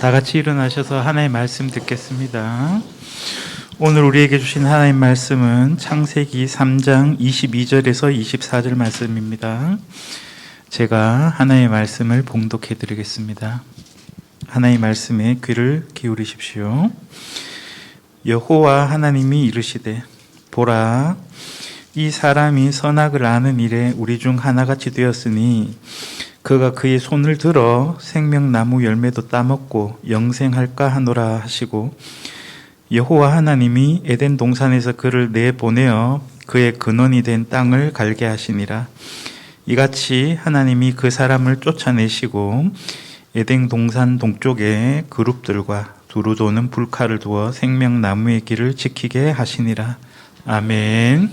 다 같이 일어나셔서 하나님의 말씀 듣겠습니다. 오늘 우리에게 주신 하나님의 말씀은 창세기 3장 22절에서 24절 말씀입니다. 제가 하나님의 말씀을 봉독해 드리겠습니다. 하나님의 말씀에 귀를 기울이십시오. 여호와 하나님이 이르시되 보라, 이 사람이 선악을 아는 일에 우리 중 하나같이 되었으니 그가 그의 손을 들어 생명나무 열매도 따먹고 영생할까 하노라 하시고, 여호와 하나님이 에덴 동산에서 그를 내보내어 그의 근원이 된 땅을 갈게 하시니라. 이같이 하나님이 그 사람을 쫓아내시고 에덴 동산 동쪽에 그룹들과 두루 도는 불칼을 두어 생명나무의 길을 지키게 하시니라. 아멘.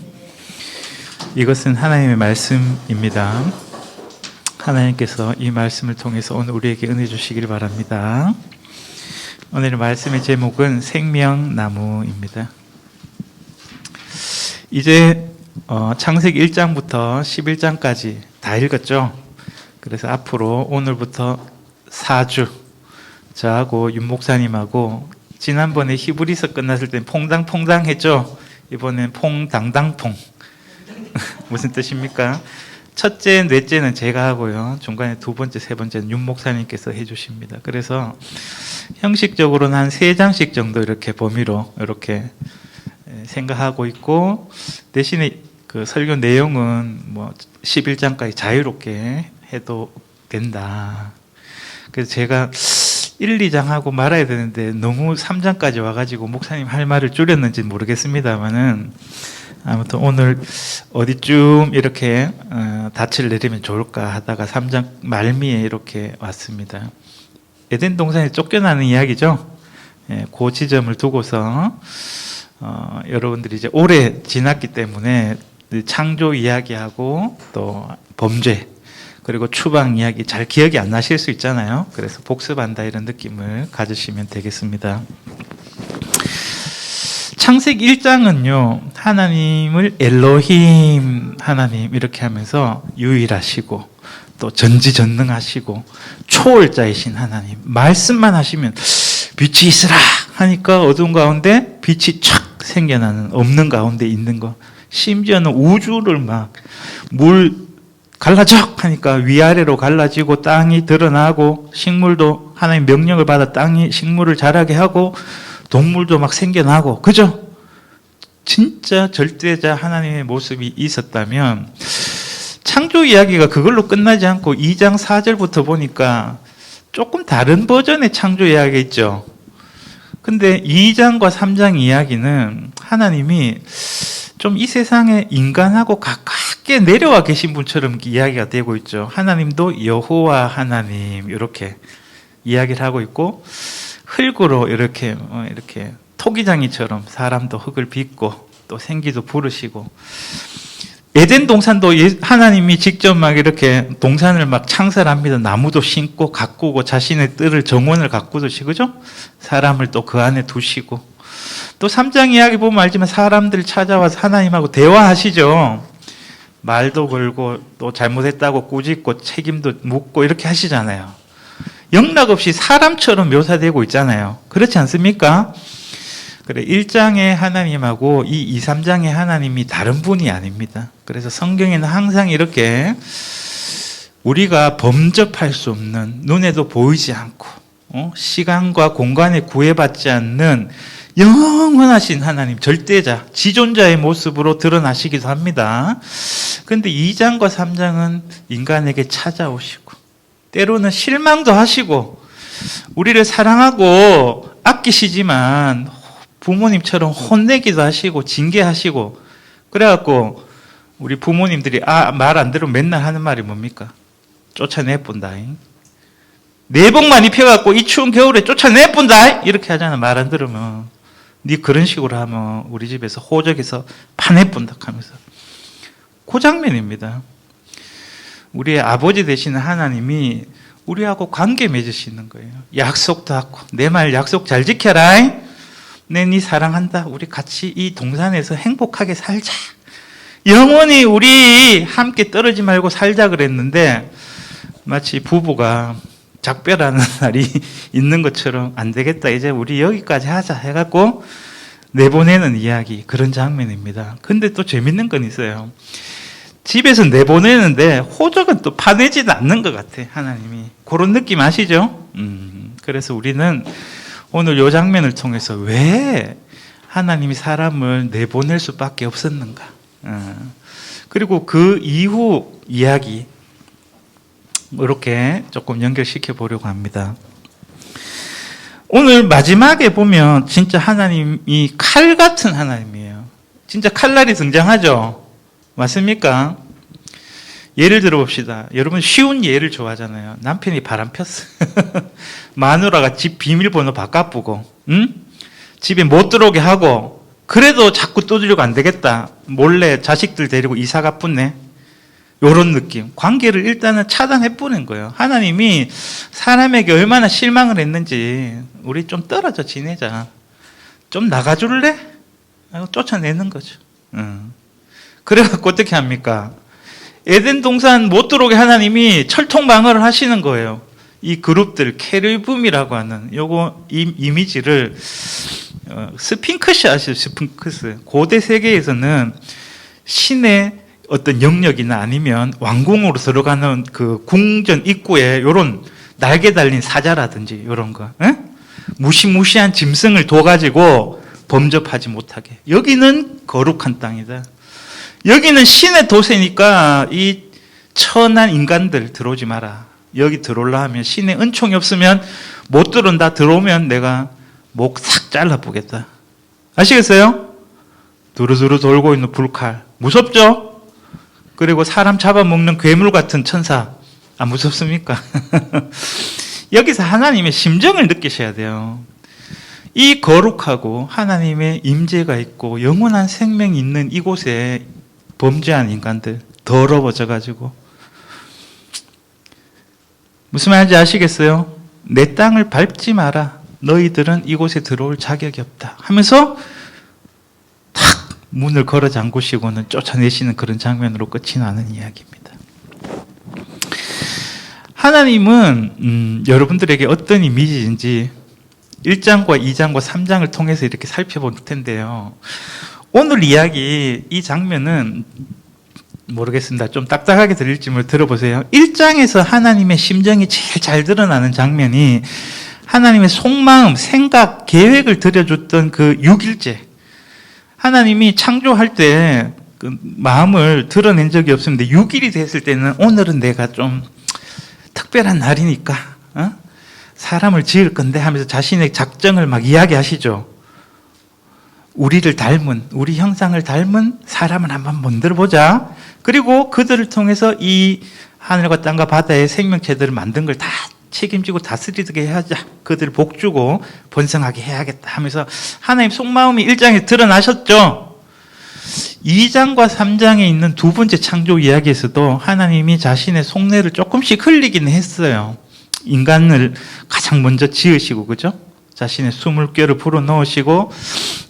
이것은 하나님의 말씀입니다. 하나님께서 이 말씀을 통해서 오늘 우리에게 은혜 주시길 바랍니다. 오늘의 말씀의 제목은 생명나무입니다. 이제 창세기 1장부터 11장까지 다 읽었죠. 그래서 앞으로 오늘부터 4주 저하고 윤 목사님하고, 지난번에 히브리서 끝났을 때 퐁당퐁당 했죠. 이번엔 퐁당당퐁. 무슨 뜻입니까? 첫째, 넷째는 제가 하고요. 중간에 두 번째, 세 번째는 윤 목사님께서 해주십니다. 그래서 형식적으로는 한 3장씩 정도 이렇게 범위로 이렇게 생각하고 있고, 대신에 그 설교 내용은 뭐 11장까지 자유롭게 해도 된다. 그래서 제가 1, 2장 하고 말아야 되는데 너무 3장까지 와가지고 목사님 할 말을 줄였는지 모르겠습니다만은, 아무튼 오늘 어디쯤 이렇게 닻을 내리면 좋을까 하다가 3장 말미에 이렇게 왔습니다. 에덴 동산에 쫓겨나는 이야기죠. 그 지점을 두고서 여러분들이 이제 오래 지났기 때문에 창조 이야기하고 또 범죄 그리고 추방 이야기 잘 기억이 안 나실 수 있잖아요. 그래서 복습한다 이런 느낌을 가지시면 되겠습니다. 창세기 1장은요, 하나님을 엘로힘 하나님 이렇게 하면서 유일하시고 또 전지전능하시고 초월자이신 하나님, 말씀만 하시면 빛이 있으라 하니까 어두운 가운데 빛이 촥 생겨나는, 없는 가운데 있는 거, 심지어는 우주를 막 물 갈라져 하니까 위아래로 갈라지고 땅이 드러나고, 식물도 하나님 명령을 받아 땅이 식물을 자라게 하고 동물도 막 생겨나고, 그죠? 진짜 절대자 하나님의 모습이 있었다면, 창조 이야기가 그걸로 끝나지 않고 2장 4절부터 보니까 조금 다른 버전의 창조 이야기가 있죠. 근데 2장과 3장 이야기는 하나님이 좀 이 세상에 인간하고 가깝게 내려와 계신 분처럼 이야기가 되고 있죠. 하나님도 여호와 하나님 이렇게 이야기를 하고 있고, 흙으로 이렇게 토기장이처럼 사람도 흙을 빚고 또 생기도 부르시고, 에덴 동산도 하나님이 직접 막 이렇게 동산을 막 창설합니다. 나무도 심고 가꾸고 자신의 뜰을 정원을 가꾸듯이, 그죠? 사람을 또 그 안에 두시고, 또 3장 이야기 보면 알지만 사람들 찾아와서 하나님하고 대화하시죠. 말도 걸고 또 잘못했다고 꾸짖고 책임도 묻고 이렇게 하시잖아요. 영락없이 사람처럼 묘사되고 있잖아요. 그렇지 않습니까? 그래, 1장의 하나님하고 이 2, 3장의 하나님이 다른 분이 아닙니다. 그래서 성경에는 항상 이렇게 우리가 범접할 수 없는, 눈에도 보이지 않고 시간과 공간에 구애받지 않는 영원하신 하나님, 절대자, 지존자의 모습으로 드러나시기도 합니다. 그런데 2장과 3장은 인간에게 찾아오시고 때로는 실망도 하시고 우리를 사랑하고 아끼시지만 부모님처럼 혼내기도 하시고 징계하시고, 그래갖고 우리 부모님들이 말 안 들으면 맨날 하는 말이 뭡니까? 쫓아내본다. 내복만 입혀갖고 이 추운 겨울에 쫓아내본다 이렇게 하잖아. 말 안 들으면. 네 그런 식으로 하면 우리 집에서 호적에서 파내본다 하면서. 그 장면입니다. 우리의 아버지 되시는 하나님이 우리하고 관계 맺으시는 거예요. 약속도 하고, 내 말 약속 잘 지켜라. 내 네 사랑한다. 우리 같이 이 동산에서 행복하게 살자. 영원히 우리 함께 떨어지지 말고 살자 그랬는데, 마치 부부가 작별하는 날이 있는 것처럼 안 되겠다. 이제 우리 여기까지 하자 해갖고 내보내는 이야기, 그런 장면입니다. 근데 또 재밌는 건 있어요. 집에서 내보내는데 호적은 또 파내지도 않는 것 같아, 하나님이. 그런 느낌 아시죠? 그래서 우리는 오늘 이 장면을 통해서 왜 하나님이 사람을 내보낼 수밖에 없었는가. 그리고 그 이후 이야기, 이렇게 조금 연결시켜 보려고 합니다. 오늘 마지막에 보면 진짜 하나님이 칼 같은 하나님이에요. 진짜 칼날이 등장하죠? 맞습니까? 예를 들어 봅시다. 여러분 쉬운 예를 좋아하잖아요. 남편이 바람 폈어. 마누라가 집 비밀번호 바꿔보고, 집에 못 들어오게 하고, 그래도 자꾸 두드리고 안 되겠다. 몰래 자식들 데리고 이사가 붙네. 요런 느낌. 관계를 일단은 차단해보는 거예요. 하나님이 사람에게 얼마나 실망을 했는지, 우리 좀 떨어져 지내자. 좀 나가줄래? 쫓아내는 거죠. 그래갖고 어떻게 합니까? 에덴 동산 못 들어오게 하나님이 철통 방어를 하시는 거예요. 이 그룹들, 케르빔이라고 하는 요거 이미지를, 스핑크스 아시죠? 스핑크스. 고대 세계에서는 신의 어떤 영역이나 아니면 왕궁으로 들어가는 그 궁전 입구에 요런 날개 달린 사자라든지 요런 거, 무시무시한 짐승을 둬가지고 범접하지 못하게. 여기는 거룩한 땅이다. 여기는 신의 도세니까 이 천한 인간들 들어오지 마라. 여기 들어올라 하면 신의 은총이 없으면 못 들어온다. 들어오면 내가 목 싹 잘라보겠다. 아시겠어요? 두루두루 돌고 있는 불칼. 무섭죠? 그리고 사람 잡아먹는 괴물 같은 천사. 안 무섭습니까? 여기서 하나님의 심정을 느끼셔야 돼요. 이 거룩하고 하나님의 임재가 있고 영원한 생명이 있는 이곳에 범죄한 인간들, 더러워져가지고. 무슨 말인지 아시겠어요? 내 땅을 밟지 마라. 너희들은 이곳에 들어올 자격이 없다. 하면서 탁 문을 걸어 잠그시고는 쫓아내시는 그런 장면으로 끝이 나는 이야기입니다. 하나님은 여러분들에게 어떤 이미지인지 1장과 2장과 3장을 통해서 이렇게 살펴볼 텐데요. 오늘 이야기, 이 장면은 모르겠습니다. 좀 딱딱하게 들릴지 들어보세요. 1장에서 하나님의 심정이 제일 잘 드러나는 장면이 하나님의 속마음, 생각, 계획을 들여줬던 그 6일째. 하나님이 창조할 때 그 마음을 드러낸 적이 없었는데 6일이 됐을 때는 오늘은 내가 좀 특별한 날이니까 사람을 지을 건데 하면서 자신의 작정을 막 이야기하시죠. 우리를 닮은, 우리 형상을 닮은 사람을 한번 만들어보자. 그리고 그들을 통해서 이 하늘과 땅과 바다의 생명체들을 만든 걸 다 책임지고 다스리게 해야자. 그들을 복주고 번성하게 해야겠다 하면서 하나님 속마음이 1장에 드러나셨죠. 2장과 3장에 있는 두 번째 창조 이야기에서도 하나님이 자신의 속내를 조금씩 흘리기는 했어요. 인간을 가장 먼저 지으시고, 그죠? 자신의 숨을결을 불어넣으시고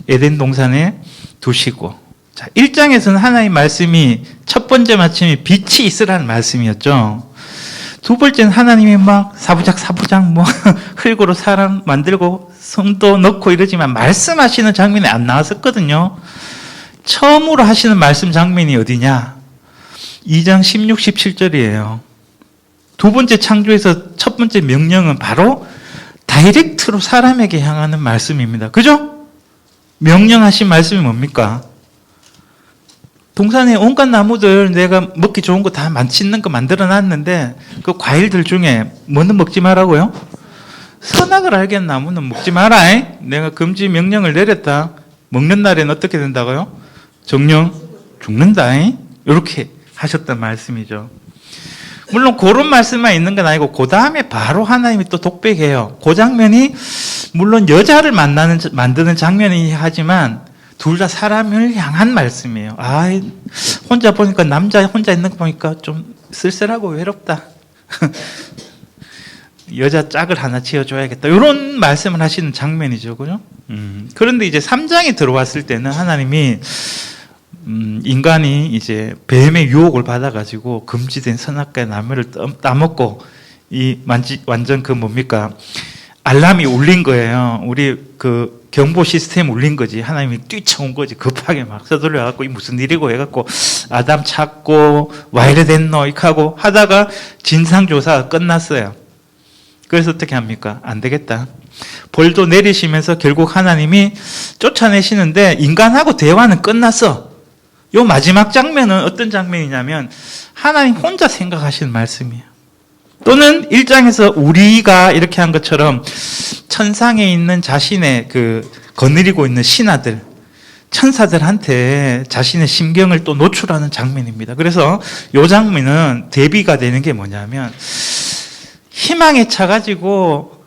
에덴 동산에 두시고. 자, 1장에서는 하나님 말씀이 첫 번째 마침이 빛이 있으라는 말씀이었죠. 두 번째는 하나님이 막 사부작 뭐 흙으로 사람 만들고 성도 넣고 이러지만 말씀하시는 장면이 안 나왔었거든요. 처음으로 하시는 말씀 장면이 어디냐? 2장 16, 17절이에요. 두 번째 창조에서 첫 번째 명령은 바로 다이렉트로 사람에게 향하는 말씀입니다. 그죠? 명령하신 말씀이 뭡니까? 동산에 온갖 나무들 내가 먹기 좋은 거 다 맛있는 거 만들어 놨는데 그 과일들 중에 뭐는 먹지 말라고요? 선악을 알게 한 나무는 먹지 마라. 내가 금지 명령을 내렸다. 먹는 날에는 어떻게 된다고요? 정령 죽는다. 이렇게 하셨단 말씀이죠. 물론 그런 말씀만 있는 건 아니고 그 다음에 바로 하나님이 또 독백해요. 그 장면이 물론 여자를 만드는 장면이긴 하지만 둘 다 사람을 향한 말씀이에요. 혼자 보니까 남자 혼자 있는 거 보니까 좀 쓸쓸하고 외롭다. 여자 짝을 하나 지어줘야겠다. 이런 말씀을 하시는 장면이죠. 그죠? 그런데 이제 3장에 들어왔을 때는 하나님이 인간이 이제 뱀의 유혹을 받아가지고 금지된 선악과의 나무를 따먹고 완전 그 뭡니까? 알람이 울린 거예요. 우리 그 경보 시스템 울린 거지. 하나님이 뛰쳐온 거지. 급하게 막 서둘러갖고 이 무슨 일이고 해갖고 아담 찾고 와 이래 됐노 이렇게 하고 하다가 진상조사가 끝났어요. 그래서 어떻게 합니까? 안 되겠다. 벌도 내리시면서 결국 하나님이 쫓아내시는데 인간하고 대화는 끝났어. 요 마지막 장면은 어떤 장면이냐면 하나님 혼자 생각하시는 말씀이에요. 또는 1장에서 우리가 이렇게 한 것처럼 천상에 있는 자신의 그 거느리고 있는 신하들, 천사들한테 자신의 심경을 또 노출하는 장면입니다. 그래서 이 장면은 대비가 되는 게 뭐냐면 희망에 차가지고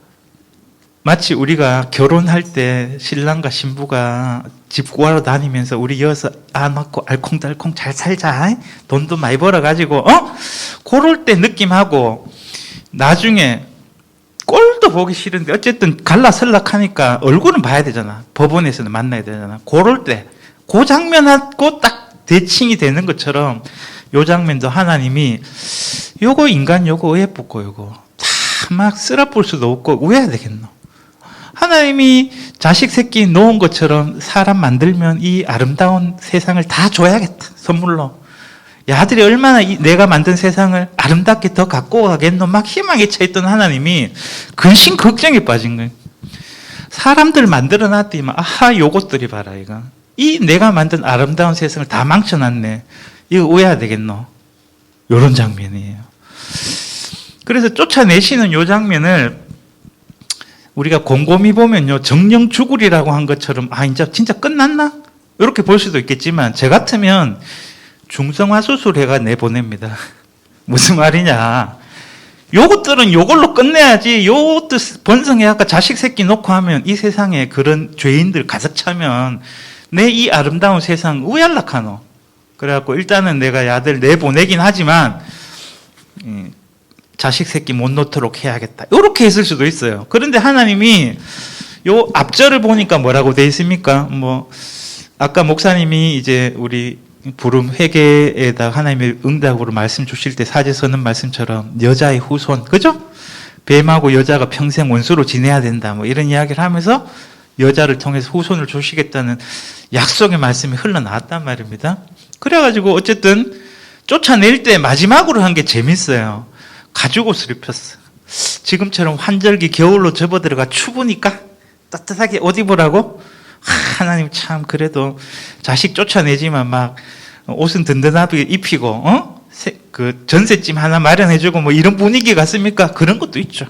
마치 우리가 결혼할 때 신랑과 신부가 집 구하러 다니면서 우리 이어서 안았고 알콩달콩 잘 살자. 돈도 많이 벌어가지고 그럴 때 느낌하고 나중에 꼴도 보기 싫은데 어쨌든 갈라설락하니까 얼굴은 봐야 되잖아. 법원에서는 만나야 되잖아. 그럴 때 그 장면하고 딱 대칭이 되는 것처럼 요 장면도 하나님이 요거 인간 요거 왜 뽑고 요거 다 막 쓸어볼 수도 없고 왜 해야 되겠노? 하나님이 자식 새끼 놓은 것처럼 사람 만들면 이 아름다운 세상을 다 줘야겠다. 선물로. 야, 아들이 얼마나 내가 만든 세상을 아름답게 더 갖고 가겠노? 막 희망에 차있던 하나님이 근심 걱정에 빠진 거예요. 사람들 만들어 놨더니만, 아하, 요것들이 봐라, 이거. 이 내가 만든 아름다운 세상을 다 망쳐놨네. 이거 왜 해야 되겠노? 요런 장면이에요. 그래서 쫓아내시는 요 장면을 우리가 곰곰이 보면요, 정령 죽으리라고 한 것처럼, 이제 진짜 끝났나? 이렇게 볼 수도 있겠지만, 저 같으면 중성화 수술해가 내보냅니다. 무슨 말이냐. 요것들은 요걸로 끝내야지, 요것도 번성해갖고 자식 새끼 놓고 하면 이 세상에 그런 죄인들 가득 차면 내 이 아름다운 세상 왜 연락하노? 그래갖고 일단은 내가 야들 내보내긴 하지만, 자식 새끼 못 놓도록 해야겠다. 이렇게 했을 수도 있어요. 그런데 하나님이 요 앞절을 보니까 뭐라고 돼 있습니까? 아까 목사님이 이제 우리 부름 회개에다 하나님의 응답으로 말씀 주실 때 사제 서는 말씀처럼 여자의 후손, 그죠? 뱀하고 여자가 평생 원수로 지내야 된다. 이런 이야기를 하면서 여자를 통해서 후손을 주시겠다는 약속의 말씀이 흘러나왔단 말입니다. 그래가지고 어쨌든 쫓아낼 때 마지막으로 한 게 재밌어요. 가죽옷을 입혔어. 지금처럼 환절기 겨울로 접어들어가 추우니까 따뜻하게 옷 입으라고? 하나님 참 그래도 자식 쫓아내지만 막 옷은 든든하게 입히고 그 전셋집 하나 마련해주고 이런 분위기 같습니까? 그런 것도 있죠.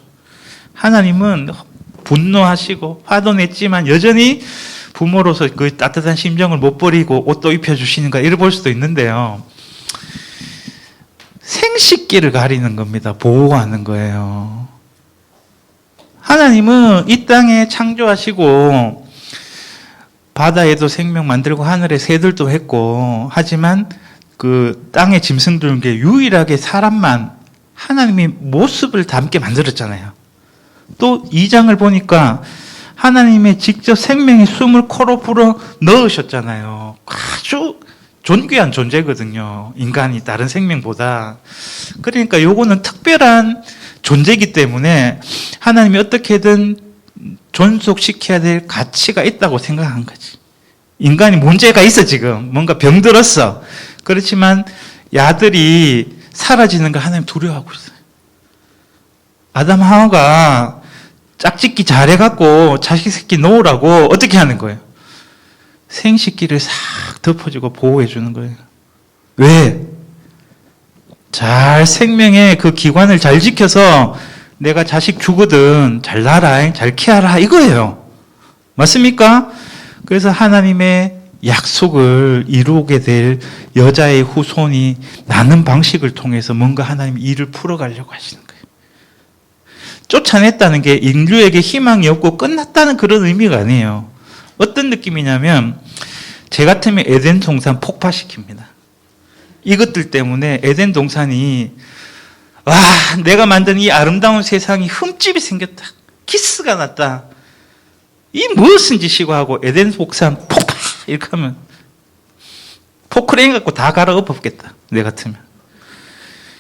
하나님은 분노하시고 화도 냈지만 여전히 부모로서 그 따뜻한 심정을 못 버리고 옷도 입혀주시는가 이래 볼 수도 있는데요. 생식기를 가리는 겁니다. 보호하는 거예요. 하나님은 이 땅에 창조하시고 바다에도 생명 만들고 하늘에 새들도 했고 하지만 그 땅의 짐승들 중에 유일하게 사람만 하나님이 모습을 닮게 만들었잖아요. 또 2장을 보니까 하나님의 직접 생명의 숨을 코로 불어 넣으셨잖아요. 아주 존귀한 존재거든요. 인간이 다른 생명보다. 그러니까 요거는 특별한 존재이기 때문에 하나님이 어떻게든 존속시켜야 될 가치가 있다고 생각한 거지. 인간이 문제가 있어 지금. 뭔가 병들었어. 그렇지만 야들이 사라지는 걸 하나님 두려워하고 있어요. 아담 하와가 짝짓기 잘해갖고 자식 새끼 놓으라고 어떻게 하는 거예요? 생식기를 싹 덮어주고 보호해주는 거예요. 왜? 잘 생명의 그 기관을 잘 지켜서 내가 자식 주거든 잘 낳아라, 잘 키워라 이거예요. 맞습니까? 그래서 하나님의 약속을 이루게 될 여자의 후손이 나는 방식을 통해서 뭔가 하나님이 일을 풀어가려고 하시는 거예요. 쫓아냈다는 게 인류에게 희망이 없고 끝났다는 그런 의미가 아니에요. 어떤 느낌이냐면 제 같으면 에덴 동산 폭파시킵니다. 이것들 때문에 에덴 동산이 내가 만든 이 아름다운 세상이 흠집이 생겼다. 키스가 났다. 이 무슨 짓이고 하고 에덴 동산 폭파 이렇게 하면 포크레인 갖고 다 갈아 엎었겠다. 내 같으면.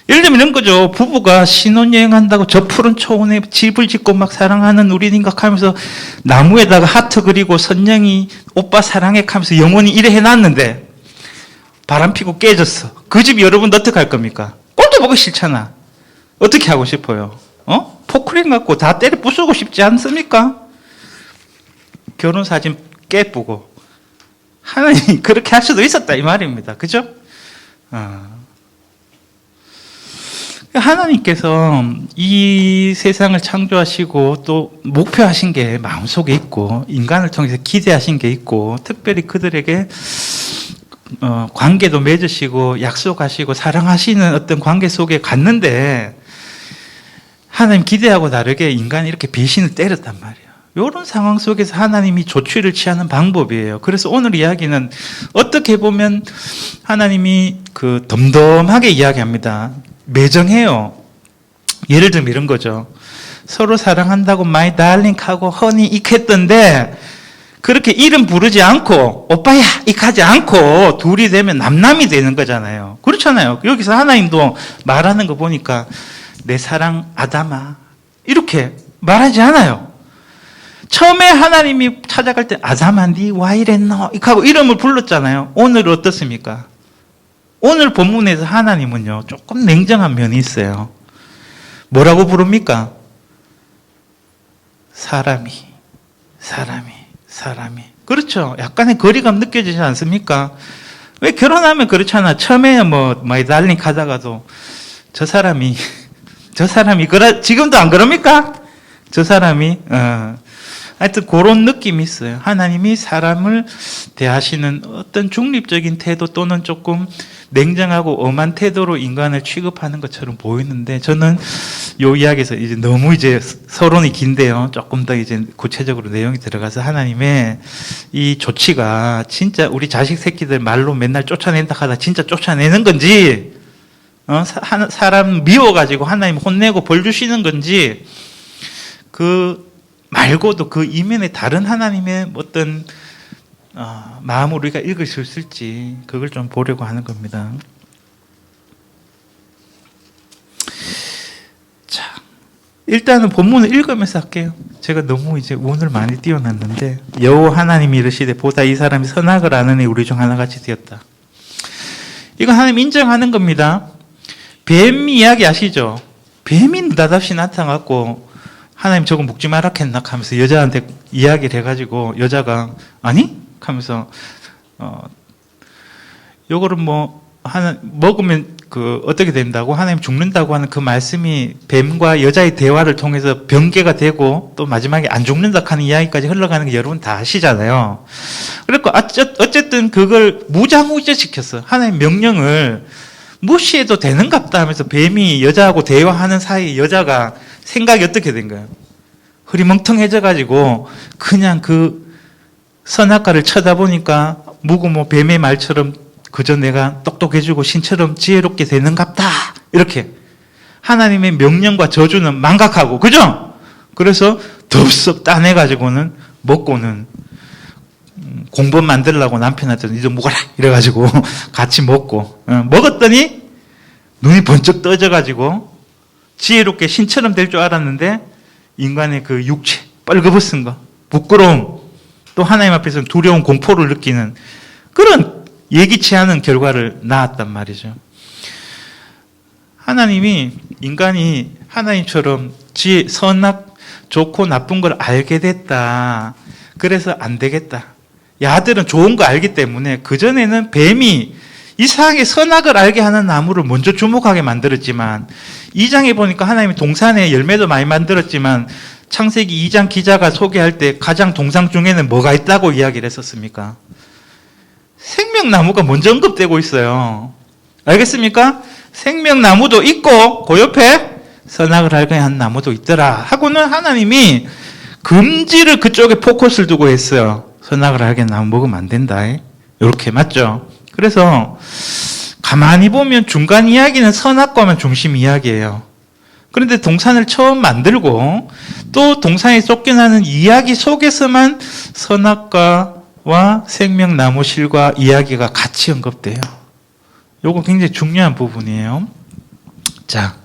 예를 들면 이런 거죠. 부부가 신혼여행한다고 저 푸른 초원에 집을 짓고 막 사랑하는 우리 생각하면서 나무에다가 하트 그리고 선영이 오빠 사랑해 하면서 영원히 이래 해놨는데 바람 피고 깨졌어. 그 집 여러분 어떻게 할 겁니까? 꼴도 보기 싫잖아. 어떻게 하고 싶어요? 포크레인 갖고 다 때려 부수고 싶지 않습니까? 결혼 사진 깨쁘고 하나님 그렇게 할 수도 있었다 이 말입니다. 그죠? 하나님께서 이 세상을 창조하시고 또 목표하신 게 마음속에 있고 인간을 통해서 기대하신 게 있고 특별히 그들에게 관계도 맺으시고 약속하시고 사랑하시는 어떤 관계 속에 갔는데 하나님 기대하고 다르게 인간이 이렇게 배신을 때렸단 말이에요. 이런 상황 속에서 하나님이 조치를 취하는 방법이에요. 그래서 오늘 이야기는 어떻게 보면 하나님이 그 덤덤하게 이야기합니다. 매정해요. 예를 들면 이런 거죠. 서로 사랑한다고 my darling 하고 honey 이렇게 했던데 그렇게 이름 부르지 않고 오빠야 이렇게 하지 않고 둘이 되면 남남이 되는 거잖아요. 그렇잖아요. 여기서 하나님도 말하는 거 보니까 내 사랑 아담아 이렇게 말하지 않아요. 처음에 하나님이 찾아갈 때 아담아 니 와 이랬노 이렇게 하고 이름을 불렀잖아요. 오늘 어떻습니까? 오늘 본문에서 하나님은요 조금 냉정한 면이 있어요. 뭐라고 부릅니까? 사람이 그렇죠. 약간의 거리감 느껴지지 않습니까? 왜 결혼하면 그렇잖아. 처음에 뭐 마이 달링 하다가도 저 사람이 지금도 안 그럽니까? 저 사람이 하여튼 그런 느낌이 있어요. 하나님이 사람을 대하시는 어떤 중립적인 태도 또는 조금 냉정하고 엄한 태도로 인간을 취급하는 것처럼 보이는데 저는 이 이야기에서 이제 너무 이제 서론이 긴데요. 조금 더 이제 구체적으로 내용이 들어가서 하나님의 이 조치가 진짜 우리 자식 새끼들 말로 맨날 쫓아낸다 하다 진짜 쫓아내는 건지 사람 미워가지고 하나님 혼내고 벌 주시는 건지 그 말고도 그 이면에 다른 하나님의 어떤 마음을 우리가 읽을 수 있을지 그걸 좀 보려고 하는 겁니다. 자, 일단은 본문을 읽으면서 할게요. 제가 너무 이제 운을 많이 띄워놨는데 여호와 하나님이 이르시되 보다 이 사람이 선악을 아느니 우리 중 하나같이 되었다. 이건 하나님 인정하는 겁니다. 뱀 이야기 아시죠? 뱀이 느닷없이 나타나갖고 하나님 저거 먹지 마라 했나 하면서 여자한테 이야기를 해가지고 여자가 아니? 하면서 요거를 뭐 하나 먹으면 그 어떻게 된다고 하나님 죽는다고 하는 그 말씀이 뱀과 여자의 대화를 통해서 변개가 되고 또 마지막에 안 죽는다 하는 이야기까지 흘러가는 게 여러분 다 아시잖아요. 그러니까 어쨌든 그걸 무장우제시켰어. 하나님 명령을 무시해도 되는갑다 하면서 뱀이 여자하고 대화하는 사이에 여자가 생각이 어떻게 된 거예요? 흐리멍텅해져가지고 그냥 그 선악과를 쳐다보니까 무구모 뱀의 말처럼 그저 내가 똑똑해지고 신처럼 지혜롭게 되는갑다 이렇게 하나님의 명령과 저주는 망각하고 그죠? 그래서 덥석 따내가지고는 먹고는 공범 만들려고 남편한테 니도 먹어라 이래가지고 같이 먹고 먹었더니 눈이 번쩍 떠져가지고 지혜롭게 신처럼 될 줄 알았는데 인간의 그 육체 뻘거벗은 거 부끄러움 또 하나님 앞에서는 두려운 공포를 느끼는 그런 예기치 않은 결과를 낳았단 말이죠. 하나님이 인간이 하나님처럼 선악 좋고 나쁜 걸 알게 됐다. 그래서 안 되겠다. 야들은 좋은 거 알기 때문에 그전에는 뱀이 이상하게 선악을 알게 하는 나무를 먼저 주목하게 만들었지만 2장에 보니까 하나님이 동산에 열매도 많이 만들었지만 창세기 2장 기자가 소개할 때 가장 동상 중에는 뭐가 있다고 이야기를 했었습니까? 생명나무가 먼저 언급되고 있어요. 알겠습니까? 생명나무도 있고 그 옆에 선악을 알게 한 나무도 있더라 하고는 하나님이 금지를 그쪽에 포커스를 두고 했어요. 선악을 알게 한 나무 먹으면 안 된다. 이렇게 맞죠? 그래서 가만히 보면 중간 이야기는 선악과만 중심 이야기예요. 그런데 동산을 처음 만들고 또 동산에 쫓겨나는 이야기 속에서만 선악과와 생명나무 실과 이야기가 같이 언급돼요. 이거 굉장히 중요한 부분이에요. 자,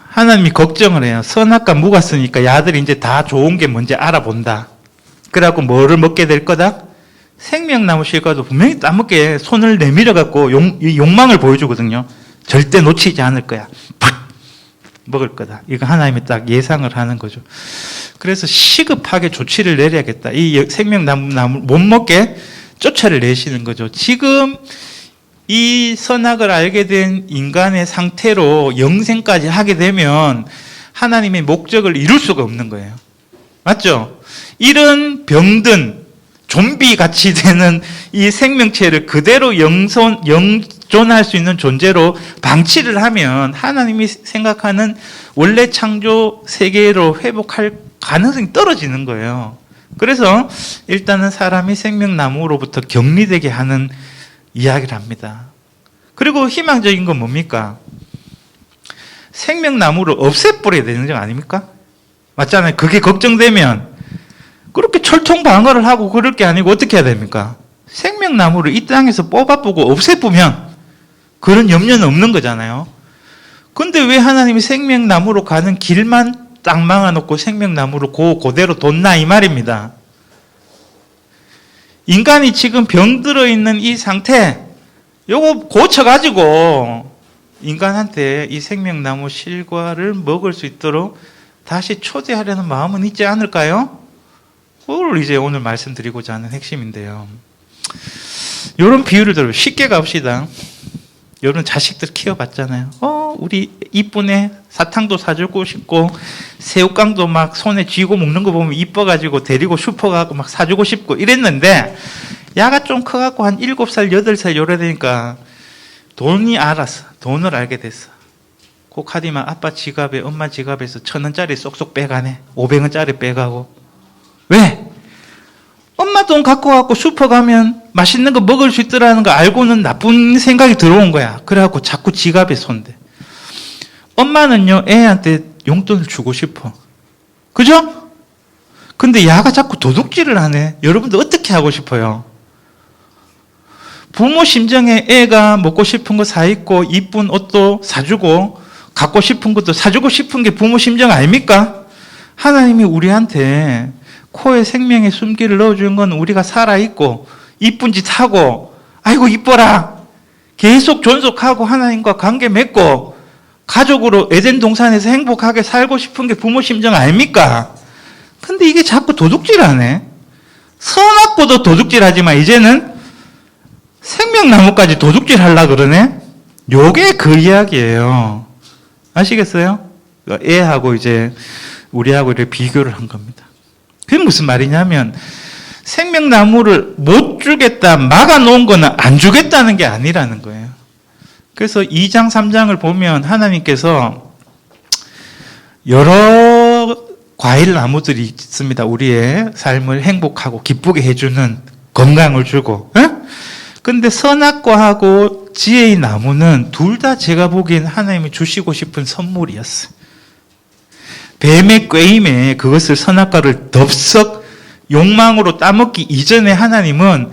하나님이 걱정을 해요. 선악과 무가 쓰니까 야들이 이제 다 좋은 게 뭔지 알아본다. 그래갖고 뭐를 먹게 될 거다? 생명나무 실과도 분명히 따먹게 손을 내밀어 갖고 욕망을 보여주거든요. 절대 놓치지 않을 거야. 팍! 먹을 거다. 이거 하나님이 딱 예상을 하는 거죠. 그래서 시급하게 조치를 내려야겠다. 이 생명나무 못 먹게 쫓아를 내시는 거죠. 지금 이 선악을 알게 된 인간의 상태로 영생까지 하게 되면 하나님의 목적을 이룰 수가 없는 거예요. 맞죠? 이런 병든 좀비 같이 되는 이 생명체를 그대로 영존할 수 있는 존재로 방치를 하면 하나님이 생각하는 원래 창조 세계로 회복할 가능성이 떨어지는 거예요. 그래서 일단은 사람이 생명나무로부터 격리되게 하는 이야기를 합니다. 그리고 희망적인 건 뭡니까? 생명나무를 없애버려야 되는 거 아닙니까? 맞잖아요. 그게 걱정되면 그렇게 철통방어를 하고 그럴 게 아니고 어떻게 해야 됩니까? 생명나무를 이 땅에서 뽑아보고 없애보면 그런 염려는 없는 거잖아요. 근데 왜 하나님이 생명나무로 가는 길만 딱 막아놓고 생명나무로 그대로 뒀나 이 말입니다. 인간이 지금 병들어 있는 이 상태 요거 고쳐가지고 인간한테 이 생명나무 실과를 먹을 수 있도록 다시 초대하려는 마음은 있지 않을까요? 그걸 이제 오늘 말씀드리고자 하는 핵심인데요. 이런 비유를 들어 쉽게 갑시다. 여러분 자식들 키워봤잖아요. 우리 이쁜 애 사탕도 사주고 싶고 새우깡도 막 손에 쥐고 먹는 거 보면 이뻐가지고 데리고 슈퍼 가고 막 사주고 싶고 이랬는데 야가 좀 커갖고 한 7살, 8살 요래 되니까 돈을 알게 됐어. 코카디만 아빠 지갑에 엄마 지갑에서 1,000원짜리 쏙쏙 빼가네. 500원짜리 빼가고. 왜? 엄마 돈 갖고 갖고 슈퍼 가면 맛있는 거 먹을 수 있더라는 거 알고는 나쁜 생각이 들어온 거야. 그래갖고 자꾸 지갑에 손대. 엄마는요 애한테 용돈을 주고 싶어. 그죠? 근데 야가 자꾸 도둑질을 하네. 여러분들 어떻게 하고 싶어요? 부모 심정에 애가 먹고 싶은 거 사입고 이쁜 옷도 사주고 갖고 싶은 것도 사주고 싶은 게 부모 심정 아닙니까? 하나님이 우리한테 코에 생명의 숨기를 넣어주는 건 우리가 살아있고 이쁜 짓 하고 아이고 이뻐라 계속 존속하고 하나님과 관계 맺고 가족으로 에덴 동산에서 행복하게 살고 싶은 게 부모 심정 아닙니까? 근데 이게 자꾸 도둑질하네. 선악보도 도둑질하지만 이제는 생명나무까지 도둑질하려고 그러네. 요게 그 이야기예요. 아시겠어요? 애하고 이제 우리하고 이렇게 비교를 한 겁니다. 그게 무슨 말이냐면 생명나무를 못 주겠다 막아놓은 거는 안 주겠다는 게 아니라는 거예요. 그래서 2장 3장을 보면 하나님께서 여러 과일 나무들이 있습니다. 우리의 삶을 행복하고 기쁘게 해주는 건강을 주고. 근데 선악과하고 지혜의 나무는 둘 다 제가 보기엔 하나님이 주시고 싶은 선물이었어요. 뱀의 꾀임에 그것을 선악과를 덥석 욕망으로 따먹기 이전에 하나님은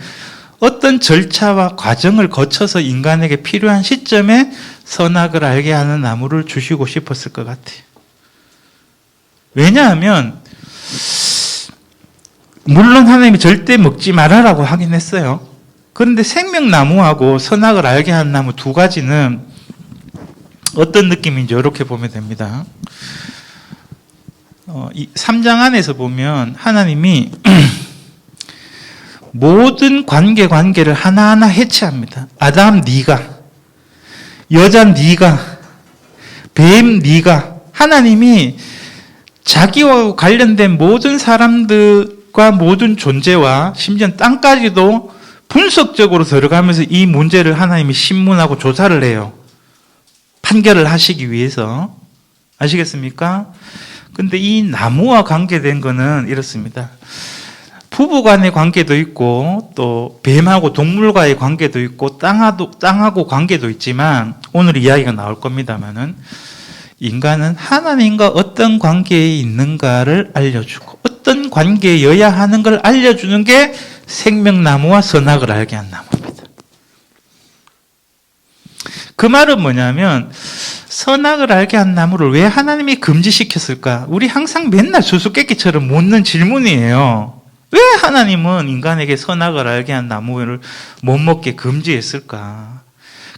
어떤 절차와 과정을 거쳐서 인간에게 필요한 시점에 선악을 알게 하는 나무를 주시고 싶었을 것 같아요. 왜냐하면 물론 하나님이 절대 먹지 말아라고 하긴 했어요. 그런데 생명나무하고 선악을 알게 하는 나무 두 가지는 어떤 느낌인지 이렇게 보면 됩니다. 3장 안에서 보면 하나님이 모든 관계를 하나하나 해체합니다. 아담 네가, 여자 네가, 뱀 네가. 하나님이 자기와 관련된 모든 사람들과 모든 존재와 심지어 땅까지도 분석적으로 들어가면서 이 문제를 하나님이 신문하고 조사를 해요. 판결을 하시기 위해서. 아시겠습니까? 근데 이 나무와 관계된 거는 이렇습니다. 부부 간의 관계도 있고 또 뱀하고 동물과의 관계도 있고 땅하고 관계도 있지만 오늘 이야기가 나올 겁니다만은 인간은 하나님과 어떤 관계에 있는가를 알려주고 어떤 관계여야 하는 걸 알려주는 게 생명나무와 선악을 알게 한 나무입니다. 그 말은 뭐냐면 선악을 알게 한 나무를 왜 하나님이 금지시켰을까? 우리 항상 맨날 수수께끼처럼 묻는 질문이에요. 왜 하나님은 인간에게 선악을 알게 한 나무를 못 먹게 금지했을까?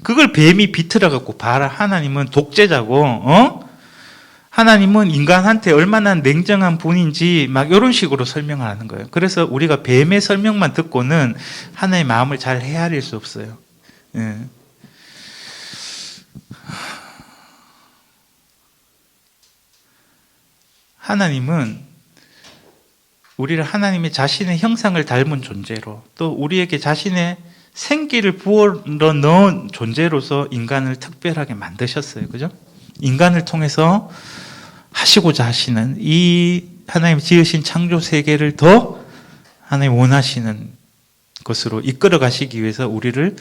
그걸 뱀이 비틀어갖고 봐라. 하나님은 독재자고, 하나님은 인간한테 얼마나 냉정한 분인지 막 이런 식으로 설명을 하는 거예요. 그래서 우리가 뱀의 설명만 듣고는 하나님의 마음을 잘 헤아릴 수 없어요. 예. 하나님은 우리를 하나님의 자신의 형상을 닮은 존재로 또 우리에게 자신의 생기를 부어 넣은 존재로서 인간을 특별하게 만드셨어요. 그죠? 인간을 통해서 하시고자 하시는 이 하나님 지으신 창조 세계를 더 하나님 원하시는 것으로 이끌어 가시기 위해서 우리를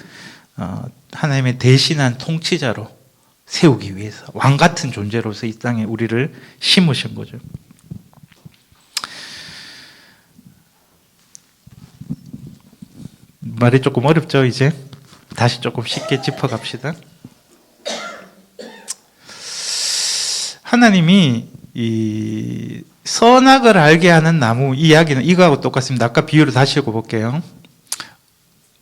하나님의 대신한 통치자로 세우기 위해서 왕 같은 존재로서 이 땅에 우리를 심으신 거죠. 말이 조금 어렵죠, 이제? 다시 조금 쉽게 짚어갑시다. 하나님이 이 선악을 알게 하는 나무 이야기는 이거하고 똑같습니다. 아까 비유를 다시 읽어볼게요.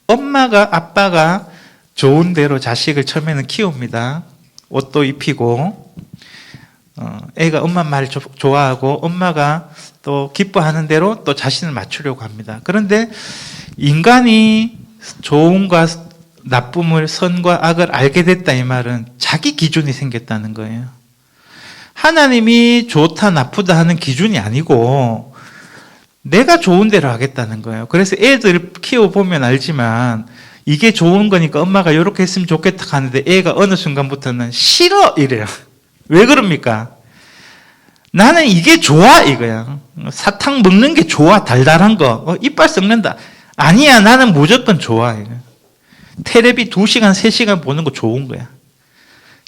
엄마가, 아빠가 좋은 대로 자식을 처음에는 키웁니다. 옷도 입히고, 애가 엄마 말 좋아하고, 엄마가 또 기뻐하는 대로 또 자신을 맞추려고 합니다. 그런데 인간이 좋음과 나쁨을, 선과 악을 알게 됐다 이 말은 자기 기준이 생겼다는 거예요. 하나님이 좋다 나쁘다 하는 기준이 아니고 내가 좋은 대로 하겠다는 거예요. 그래서 애들 키워보면 알지만 이게 좋은 거니까 엄마가 이렇게 했으면 좋겠다 하는데 애가 어느 순간부터는 싫어 이래요. 왜 그럽니까? 나는 이게 좋아 이거야. 사탕 먹는 게 좋아. 달달한 거. 이빨 썩는다. 아니야, 나는 무조건 좋아. 테레비 2시간, 3시간 보는 거 좋은 거야.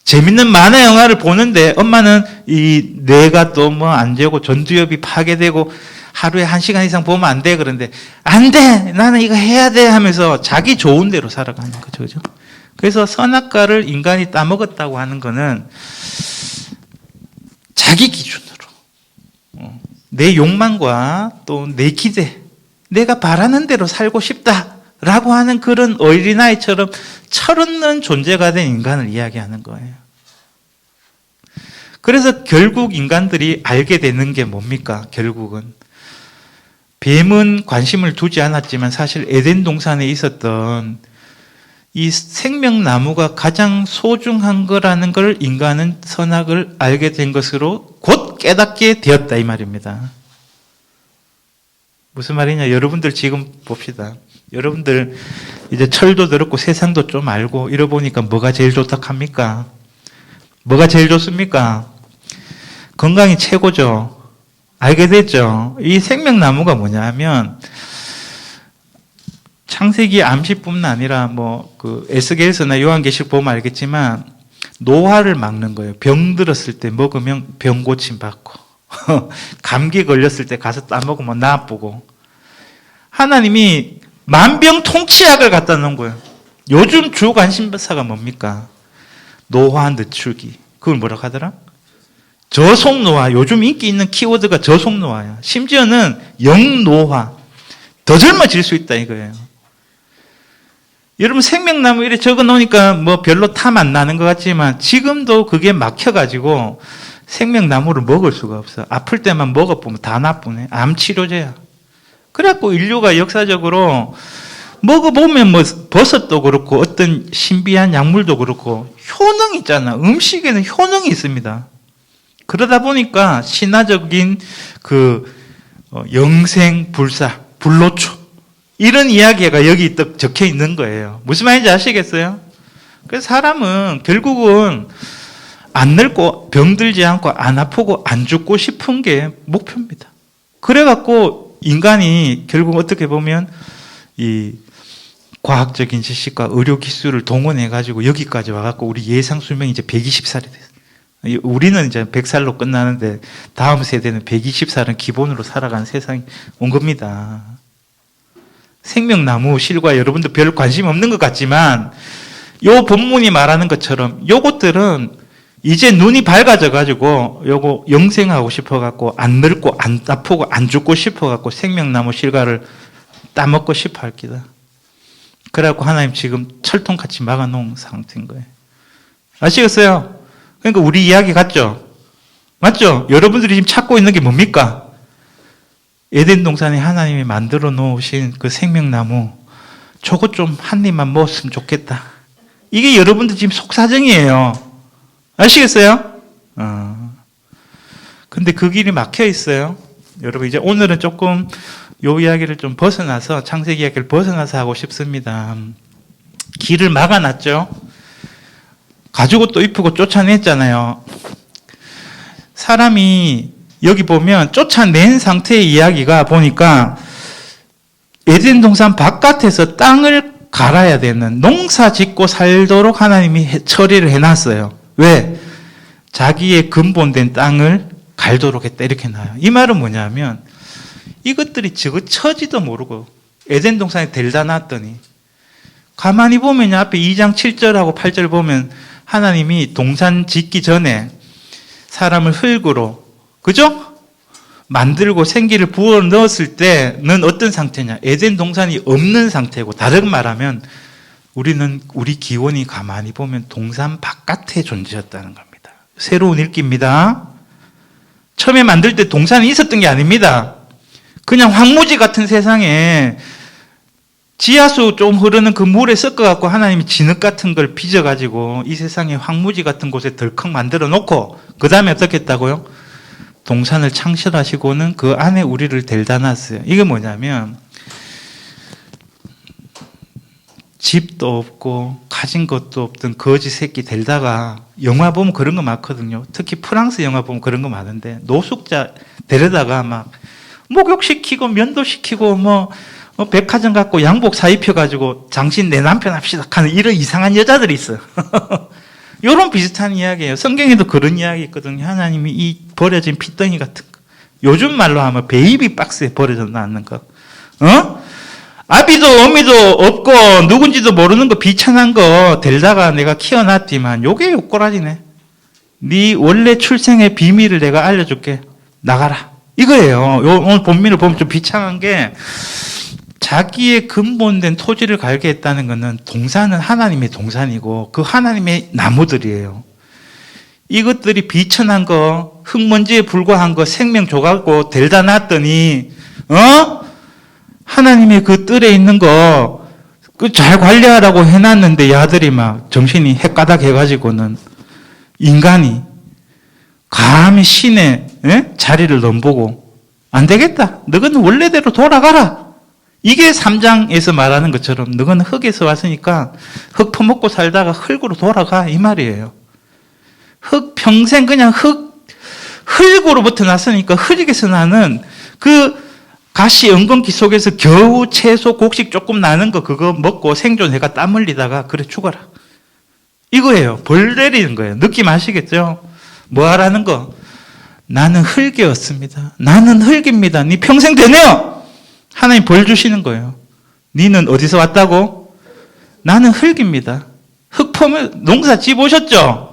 재밌는 만화 영화를 보는데 엄마는 이 뇌가 또 뭐 안 되고 전두엽이 파괴되고 하루에 1시간 이상 보면 안 돼. 그런데 안 돼! 나는 이거 해야 돼! 하면서 자기 좋은 대로 살아가는 거죠. 그죠? 그래서 선악과를 인간이 따먹었다고 하는 거는 자기 기준으로 내 욕망과 또 내 기대, 내가 바라는 대로 살고 싶다라고 하는 그런 어린아이처럼 철없는 존재가 된 인간을 이야기하는 거예요. 그래서 결국 인간들이 알게 되는 게 뭡니까? 결국은 뱀은 관심을 두지 않았지만 사실 에덴 동산에 있었던 이 생명나무가 가장 소중한 거라는 걸 인간은 선악을 알게 된 것으로 곧 깨닫게 되었다 이 말입니다. 무슨 말이냐? 여러분들 지금 봅시다. 여러분들 이제 철도 들었고 세상도 좀 알고 이러보니까 뭐가 제일 좋다 합니까? 뭐가 제일 좋습니까? 건강이 최고죠. 알게 됐죠. 이 생명나무가 뭐냐면 창세기 암시뿐만 아니라 뭐 그 에스겔서나 요한계시록 보면 알겠지만 노화를 막는 거예요. 병 들었을 때 먹으면 병 고침 받고 감기 걸렸을 때 가서 따먹으면 나아보고 하나님이 만병통치약을 갖다 놓은 거예요. 요즘 주 관심사가 뭡니까? 노화 늦추기. 그걸 뭐라고 하더라? 저속노화. 요즘 인기 있는 키워드가 저속노화야. 심지어는 영노화. 더 젊어질 수 있다 이거예요. 여러분 생명나무 이렇게 적어 놓으니까 뭐 별로 탐 안 나는 것 같지만 지금도 그게 막혀가지고 생명나무를 먹을 수가 없어. 아플 때만 먹어보면 다 나쁘네. 암치료제야. 그래갖고 인류가 역사적으로 먹어보면 뭐 버섯도 그렇고 어떤 신비한 약물도 그렇고 효능이 있잖아. 음식에는 효능이 있습니다. 그러다 보니까 신화적인 그 영생 불사, 불로초 이런 이야기가 여기 적혀 있는 거예요. 무슨 말인지 아시겠어요? 그래서 사람은 결국은 안 늙고 병들지 않고 안 아프고 안 죽고 싶은 게 목표입니다. 그래갖고 인간이 결국 어떻게 보면 이 과학적인 지식과 의료 기술을 동원해가지고 여기까지 와갖고 우리 예상 수명이 이제 120살이 됐어요. 우리는 이제 100살로 끝나는데 다음 세대는 120살은 기본으로 살아가는 세상이 온 겁니다. 생명나무 실과 여러분들 별 관심 없는 것 같지만 요 본문이 말하는 것처럼 요것들은 이제 눈이 밝아져 가지고 요거 영생하고 싶어 갖고 안 늙고 안 아프고 안 죽고 싶어 갖고 생명나무 실과를 따먹고 싶어 할 기다. 그래갖고 하나님 지금 철통같이 막아놓은 상태인 거예요. 아시겠어요? 그러니까 우리 이야기 같죠? 맞죠? 여러분들이 지금 찾고 있는 게 뭡니까? 에덴 동산에 하나님이 만들어 놓으신 그 생명나무, 저거 좀 한 입만 먹었으면 좋겠다. 이게 여러분들 지금 속사정이에요. 아시겠어요? 근데 그 길이 막혀 있어요. 여러분, 이제 오늘은 조금 요 이야기를 좀 벗어나서, 창세기 이야기를 벗어나서 하고 싶습니다. 길을 막아놨죠? 가지고 또 이쁘고 쫓아냈잖아요. 사람이 여기 보면 쫓아낸 상태의 이야기가 보니까 에덴 동산 바깥에서 땅을 갈아야 되는, 농사 짓고 살도록 하나님이 처리를 해놨어요. 왜? 자기의 근본된 땅을 갈도록 했다, 이렇게 나와요. 이 말은 뭐냐면 이것들이 처지도 모르고 에덴 동산에 데려다 놨더니, 가만히 보면 앞에 2장 7절하고 8절 보면 하나님이 동산 짓기 전에 사람을 흙으로, 그죠? 만들고 생기를 부어 넣었을 때는 어떤 상태냐? 에덴 동산이 없는 상태고, 다른 말하면 우리 기원이 가만히 보면 동산 바깥에 존재했다는 겁니다. 새로운 읽기입니다. 처음에 만들 때 동산이 있었던 게 아닙니다. 그냥 황무지 같은 세상에 지하수 좀 흐르는 그 물에 섞어갖고 하나님이 진흙 같은 걸 빚어가지고 이 세상에 황무지 같은 곳에 덜컥 만들어 놓고, 그 다음에 어떻게 했다고요? 동산을 창실하시고는 그 안에 우리를 데려다 놨어요. 이게 뭐냐면, 집도 없고 가진 것도 없던 거지 새끼 데려다가, 영화 보면 그런 거 많거든요. 특히 프랑스 영화 보면 그런 거 많은데, 노숙자 데려다가 막 목욕시키고 면도시키고 백화점 갖고 양복 사입혀가지고 당신 내 남편 합시다 하는 이런 이상한 여자들이 있어요. 이런 비슷한 이야기예요. 성경에도 그런 이야기 있거든요. 하나님이 이 버려진 핏덩이 같은 거, 요즘 말로 하면 베이비 박스에 버려져 놨는 거, 아비도 어미도 없고 누군지도 모르는 거, 비천한 거 데려다가 내가 키워놨지만 요게 욕꼬라지네. 네 원래 출생의 비밀을 내가 알려줄게, 나가라, 이거예요. 오늘 본문을 보면 좀 비참한 게, 자기의 근본된 토지를 갈게 했다는 것은, 동산은 하나님의 동산이고 그 하나님의 나무들이에요. 이것들이 비천한 거, 흙먼지에 불과한 거, 생명 줘갖고 데려다 놨더니, 하나님의 그 뜰에 있는 거 잘 관리하라고 해놨는데, 야들이 막 정신이 헷가닥 해가지고는 인간이 감히 신의 자리를 넘보고, 안 되겠다, 너는 원래대로 돌아가라. 이게 3장에서 말하는 것처럼 너는 흙에서 왔으니까 흙 퍼먹고 살다가 흙으로 돌아가, 이 말이에요. 평생 그냥 흙으로부터 났으니까 흙에서 나는 그 가시 엉겅퀴 속에서 겨우 채소 곡식 조금 나는 거, 그거 먹고 생존해가 땀 흘리다가 그래 죽어라, 이거예요. 벌 내리는 거예요. 느낌 아시겠죠? 뭐 하라는 거? 나는 흙이었습니다. 나는 흙입니다. 네 평생 되네요. 하나님 벌 주시는 거예요. 니는 어디서 왔다고? 나는 흙입니다. 흙 퍼면 농사 지어보셨죠?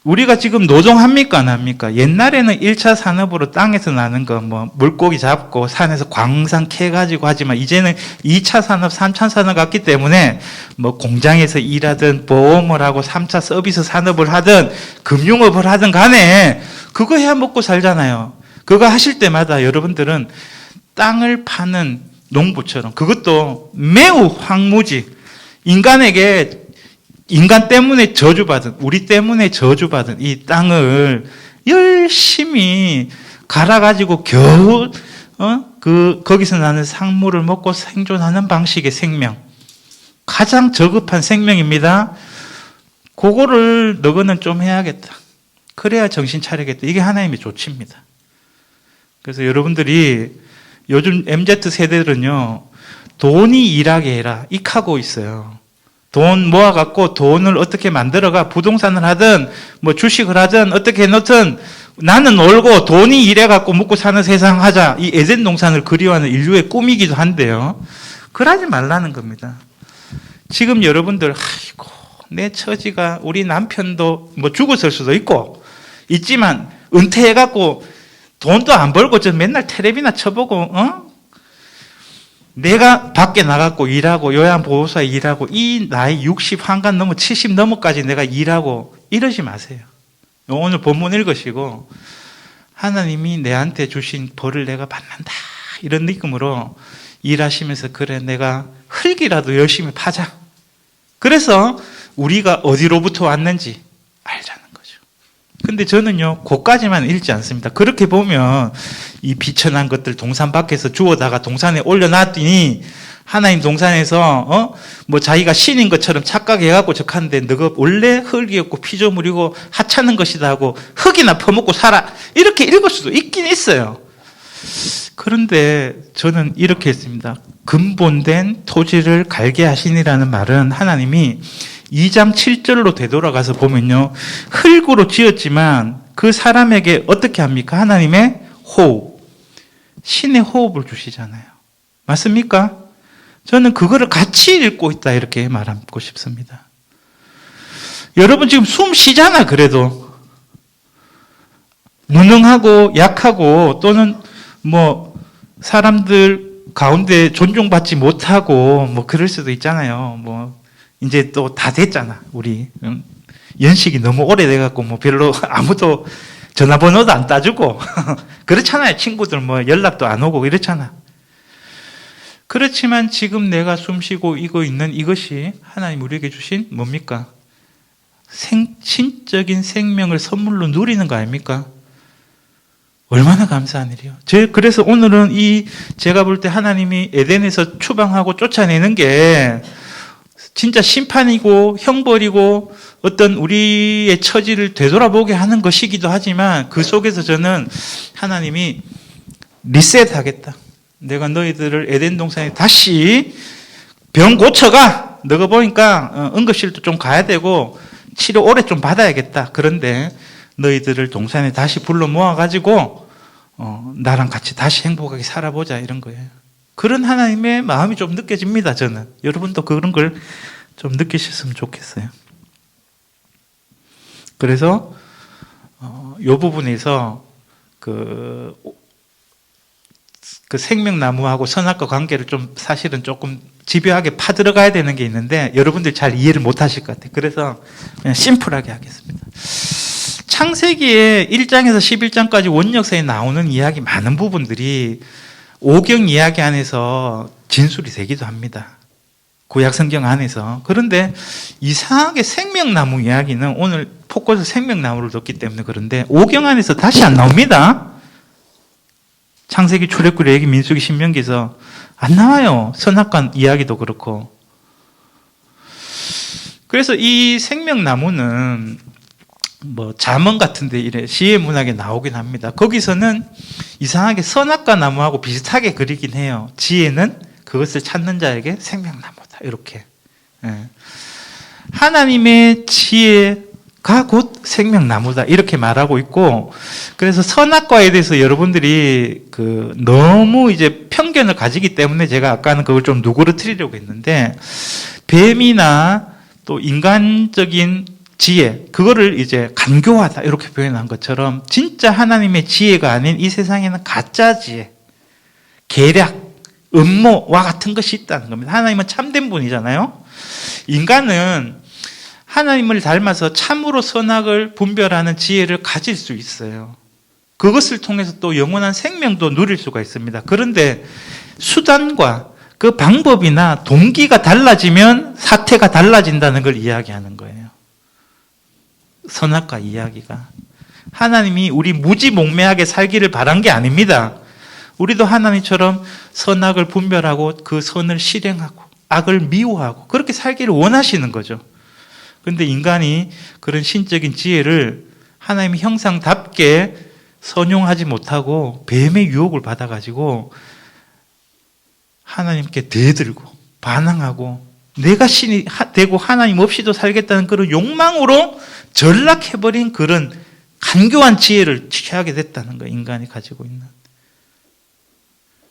우리가 지금 노동합니까, 안 합니까? 옛날에는 1차 산업으로 땅에서 나는 거, 물고기 잡고 산에서 광산 캐가지고 하지만, 이제는 2차 산업, 3차 산업 갔기 때문에 공장에서 일하든 보험을 하고 3차 서비스 산업을 하든 금융업을 하든 간에 그거 해야 먹고 살잖아요. 그거 하실 때마다 여러분들은 땅을 파는 농부처럼, 그것도 매우 황무지, 인간 때문에 저주받은, 우리 때문에 저주받은 이 땅을 열심히 갈아가지고 겨우 거기서 나는 상물을 먹고 생존하는 방식의 생명, 가장 저급한 생명입니다. 그거를 너거는 좀 해야겠다, 그래야 정신 차리겠다. 이게 하나님의 조치입니다. 그래서 여러분들이 요즘 MZ 세대들은요, 돈이 일하게 해라, 익하고 있어요. 돈 모아갖고 돈을 어떻게 만들어가, 부동산을 하든 주식을 하든 어떻게 해놓든 나는 놀고 돈이 일해갖고 먹고 사는 세상 하자, 이 에덴 동산을 그리워하는 인류의 꿈이기도 한데요, 그러지 말라는 겁니다. 지금 여러분들, 아이고, 내 처지가 우리 남편도 뭐 죽었을 수도 있지만 은퇴해갖고 돈도 안 벌고 저 맨날 텔레비나 쳐보고, 내가 밖에 나가고 일하고 요양보호사 일하고 이 나이 60 한간 넘어 70 넘어까지 내가 일하고 이러지 마세요. 오늘 본문 읽으시고 하나님이 내한테 주신 벌을 내가 받는다 이런 느낌으로 일하시면서 그래 내가 흙이라도 열심히 파자. 그래서 우리가 어디로부터 왔는지 알자는 거죠. 근데 저는요 그까지만 읽지 않습니다. 그렇게 보면 이 비천한 것들 동산 밖에서 주워다가 동산에 올려놨더니 하나님 동산에서 뭐 자기가 신인 것처럼 착각해갖고 적하는데 너가 원래 흙이었고 피조물이고 하찮은 것이다 하고 흙이나 퍼먹고 살아 이렇게 읽을 수도 있긴 있어요. 그런데 저는 이렇게 했습니다. 근본된 토지를 갈게 하시니라는 말은 하나님이 2장 7절로 되돌아가서 보면요 흙으로 지었지만 그 사람에게 어떻게 합니까? 하나님의 호흡, 신의 호흡을 주시잖아요. 맞습니까? 저는 그거를 같이 읽고 있다 이렇게 말하고 싶습니다. 여러분 지금 숨 쉬잖아. 그래도 무능하고 약하고 또는 뭐 사람들 가운데 존중받지 못하고 뭐 그럴 수도 있잖아요. 뭐 이제 또 다 됐잖아. 우리 연식이 너무 오래돼갖고 뭐 별로 아무도 전화번호도 안 따주고 그렇잖아요. 친구들 뭐 연락도 안 오고 이렇잖아. 그렇지만 지금 내가 숨쉬고 이거 있는 이것이 하나님 우리에게 주신 뭡니까? 신적인 생명을 선물로 누리는 거 아닙니까? 얼마나 감사한 일이요. 그래서 오늘은 제가 볼 때 하나님이 에덴에서 추방하고 쫓아내는 게 진짜 심판이고 형벌이고 어떤 우리의 처지를 되돌아보게 하는 것이기도 하지만 그 속에서 저는 하나님이 리셋하겠다. 내가 너희들을 에덴 동산에 다시 병 고쳐가. 너가 보니까 응급실도 좀 가야 되고 치료 오래 좀 받아야겠다. 그런데 너희들을 동산에 다시 불러 모아가지고 나랑 같이 다시 행복하게 살아보자 이런 거예요. 그런 하나님의 마음이 좀 느껴집니다. 저는 여러분도 그런 걸 좀 느끼셨으면 좋겠어요. 그래서 이 부분에서 그 생명나무하고 선악과 관계를 좀 사실은 조금 집요하게 파들어가야 되는 게 있는데 여러분들 잘 이해를 못 하실 것 같아요. 그래서 그냥 심플하게 하겠습니다. 창세기의 1장에서 11장까지 원역사에 나오는 이야기 많은 부분들이 오경 이야기 안에서 진술이 되기도 합니다. 구약성경 안에서. 그런데 이상하게 생명나무 이야기는 오늘 포커스 생명나무를 뒀기 때문에 그런데 오경 안에서 다시 안 나옵니다. 창세기, 출애굽기, 레위기, 민수기, 신명기에서 안 나와요. 선악관 이야기도 그렇고. 그래서 이 생명나무는 뭐 잠언 같은데 이래 시의 문학에 나오긴 합니다. 거기서는 이상하게 선악과 나무하고 비슷하게 그리긴 해요. 지혜는 그것을 찾는 자에게 생명나무다. 이렇게. 하나님의 지혜가 곧 생명나무다. 이렇게 말하고 있고, 그래서 선악과에 대해서 여러분들이 너무 이제 편견을 가지기 때문에 제가 아까는 그걸 좀 누그러뜨리려고 했는데, 뱀이나 또 인간적인 지혜, 그거를 이제 간교하다 이렇게 표현한 것처럼 진짜 하나님의 지혜가 아닌 이 세상에는 가짜 지혜, 계략, 음모와 같은 것이 있다는 겁니다. 하나님은 참된 분이잖아요. 인간은 하나님을 닮아서 참으로 선악을 분별하는 지혜를 가질 수 있어요. 그것을 통해서 또 영원한 생명도 누릴 수가 있습니다. 그런데 수단과 그 방법이나 동기가 달라지면 사태가 달라진다는 걸 이야기하는 거예요. 선악과 이야기가. 하나님이 우리 무지몽매하게 살기를 바란 게 아닙니다. 우리도 하나님처럼 선악을 분별하고 그 선을 실행하고 악을 미워하고 그렇게 살기를 원하시는 거죠. 그런데 인간이 그런 신적인 지혜를 하나님의 형상답게 선용하지 못하고 뱀의 유혹을 받아가지고 하나님께 대들고 반항하고 내가 신이 되고 하나님 없이도 살겠다는 그런 욕망으로 전락해버린 그런 간교한 지혜를 취하게 됐다는 거예요. 인간이 가지고 있는.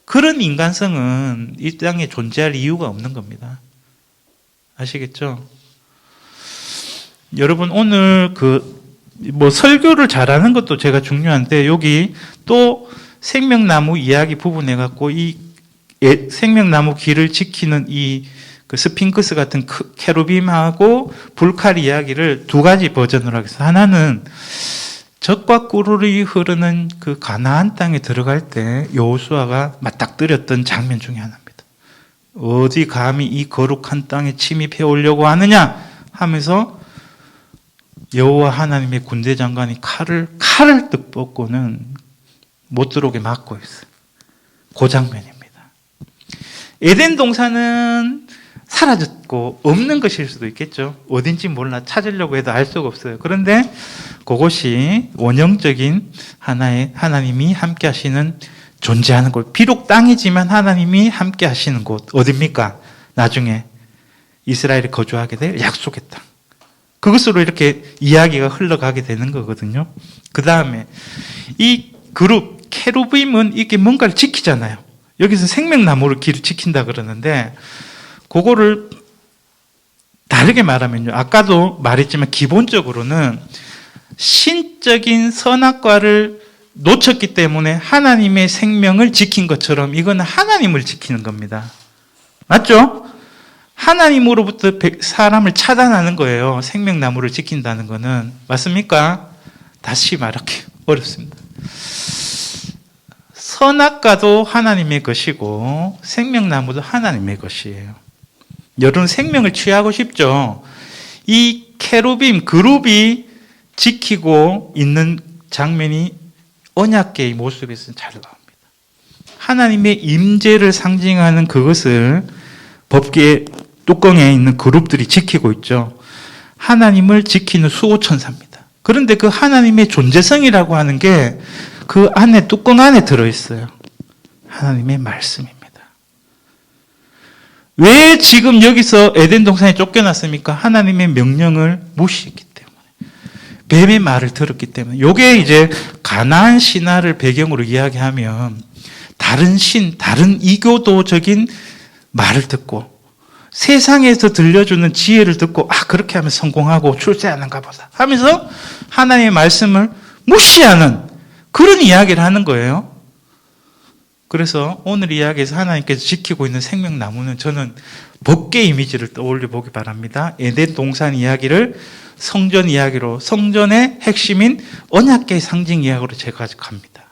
그런 인간성은 이 땅에 존재할 이유가 없는 겁니다. 아시겠죠? 여러분 오늘 설교를 잘하는 것도 제가 중요한데 여기 또 생명나무 이야기 부분해 갖고 이 생명나무 길을 지키는 그 스핑크스 같은 케루빔하고 불칼 이야기를 두 가지 버전으로 하겠습니다. 하나는 젖과 꿀이 흐르는 그 가나안 땅에 들어갈 때 여호수아가 맞닥뜨렸던 장면 중에 하나입니다. 어디 감히 이 거룩한 땅에 침입해 오려고 하느냐 하면서 여호와 하나님의 군대 장관이 칼을 뜩 뻗고는 못 들어오게 막고 있어요. 그 장면입니다. 에덴 동산은 사라졌고 없는 것일 수도 있겠죠. 어딘지 몰라 찾으려고 해도 알 수가 없어요. 그런데 그것이 원형적인 하나의 하나님이 함께 하시는 존재하는 곳. 비록 땅이지만 하나님이 함께 하시는 곳. 어딥니까? 나중에 이스라엘이 거주하게 될 약속의 땅. 그것으로 이렇게 이야기가 흘러가게 되는 거거든요. 그 다음에 이 그룹 케루빔은 이게 뭔가를 지키잖아요. 여기서 생명나무를 길을 지킨다 그러는데 그거를 다르게 말하면요. 아까도 말했지만 기본적으로는 신적인 선악과를 놓쳤기 때문에 하나님의 생명을 지킨 것처럼 이거는 하나님을 지키는 겁니다. 맞죠? 하나님으로부터 사람을 차단하는 거예요. 생명나무를 지킨다는 거는. 맞습니까? 다시 말할게요. 어렵습니다. 선악과도 하나님의 것이고 생명나무도 하나님의 것이에요. 여러분 생명을 취하고 싶죠? 이 케루빔 그룹이 지키고 있는 장면이 언약궤의 모습에서 잘 나옵니다. 하나님의 임재를 상징하는 그것을 법궤 뚜껑에 있는 그룹들이 지키고 있죠. 하나님을 지키는 수호천사입니다. 그런데 그 하나님의 존재성이라고 하는 게 그 안에 뚜껑 안에 들어있어요. 하나님의 말씀입니다. 왜 지금 여기서 에덴 동산에 쫓겨났습니까? 하나님의 명령을 무시했기 때문에. 뱀의 말을 들었기 때문에. 이게 이제 가나안 신화를 배경으로 이야기하면 다른 다른 이교도적인 말을 듣고 세상에서 들려주는 지혜를 듣고 그렇게 하면 성공하고 출세하는가 보다 하면서 하나님의 말씀을 무시하는 그런 이야기를 하는 거예요. 그래서 오늘 이야기에서 하나님께서 지키고 있는 생명나무는 저는 법궤 이미지를 떠올려 보기 바랍니다. 에덴 동산 이야기를 성전 이야기로, 성전의 핵심인 언약궤의 상징 이야기로 제가 갑니다.